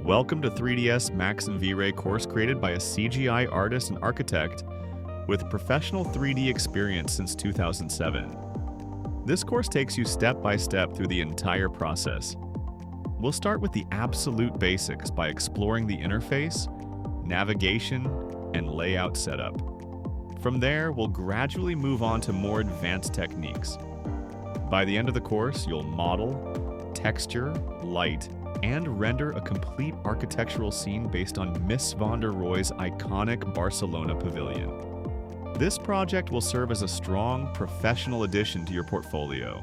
Welcome to 3ds Max and Vray course created by a CGI artist and architect with professional 3D experience since 2007. This course takes you step by step through the entire process. We'll start with the absolute basics by exploring the interface, navigation, and layout setup. From there, we'll gradually move on to more advanced techniques. By the end of the course, you'll model, texture, light, and render a complete architectural scene based on Miss van der Rohe's iconic Barcelona pavilion. This project will serve as a strong, professional addition to your portfolio.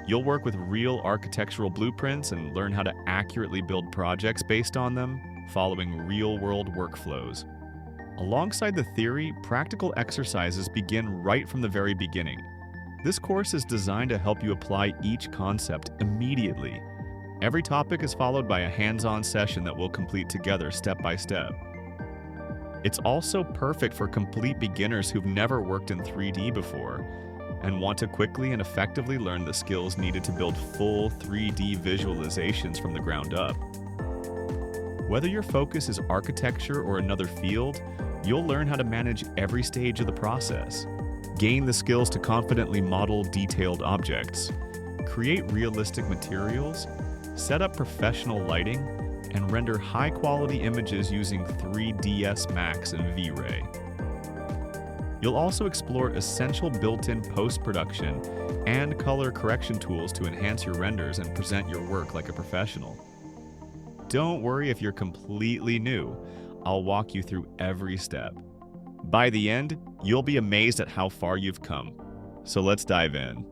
You'll work with real architectural blueprints and learn how to accurately build projects based on them, following real-world workflows. Alongside the theory, practical exercises begin right from the very beginning. This course is designed to help you apply each concept immediately. Every topic is followed by a hands-on session that we'll complete together step by step. It's also perfect for complete beginners who've never worked in 3D before and want to quickly and effectively learn the skills needed to build full 3D visualizations from the ground up. Whether your focus is architecture or another field, you'll learn how to manage every stage of the process, gain the skills to confidently model detailed objects, create realistic materials, set up professional lighting, and render high-quality images using 3ds Max and Vray. You'll also explore essential built-in post-production and color correction tools to enhance your renders and present your work like a professional. Don't worry if you're completely new. I'll walk you through every step. By the end, you'll be amazed at how far you've come. So let's dive in.